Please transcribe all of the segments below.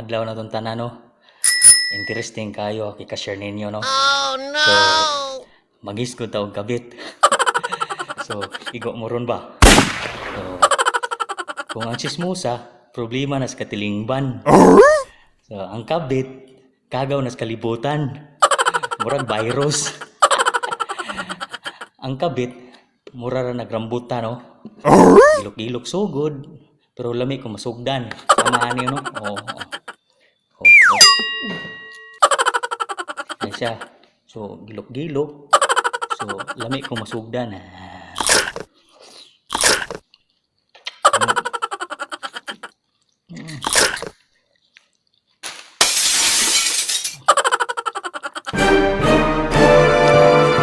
adlaw na itong tanan, no? Interesting kayo, kika-share ninyo, no? Oh no! So, mag-isgod taong kabit. So, igo mo ron ba? So, kung ang chismosa, problema na sa katilingban. So, ang kabit, kagaw na sa kalibutan. Murag virus. Ang kabit, mura ra nagrambutan, no? Gilok-gilok sugod, pero lami ko masugdan. Samahan niyo, no? Oo. Yan siya. So, gilok-gilok. So, lami ko masugdan.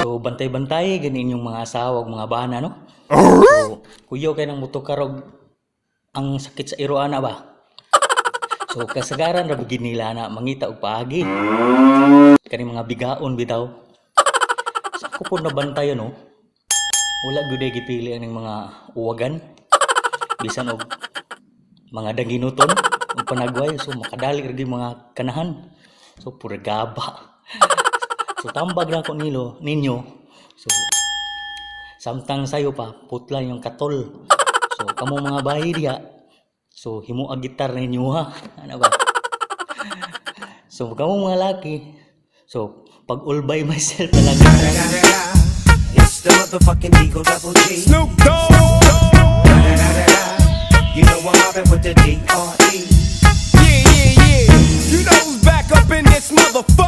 So, bantay-bantay, ganin yung mga asawa, mga bana, no? So, kuyaw kayo ng mutukarog ang sakit sa iroana ba? So, kasagaran rabugin nila na mangita og paagi. Kani mga bigaon bitaw. Sa ako po nabantay, no? Wala gyud ay gipili ang mga uwagan. Bisan og mga danginuton, og panagway, so makadali ra gyud mga kanahan. So, pura gaba. So, tambag na ko ninyo. So, samtang sayo pa, putla yung katol. So, kamo mga bahay diya. So, himo ang gitar ninyo ha. Ano ba? So, kamo mga laki. So, pag all by myself talaga. It's the motherfucking Eagle Double G. Snoop Dogg! You know I'm mobbing with the D.R.E. Yeah. You know who's back up in this motherfucker?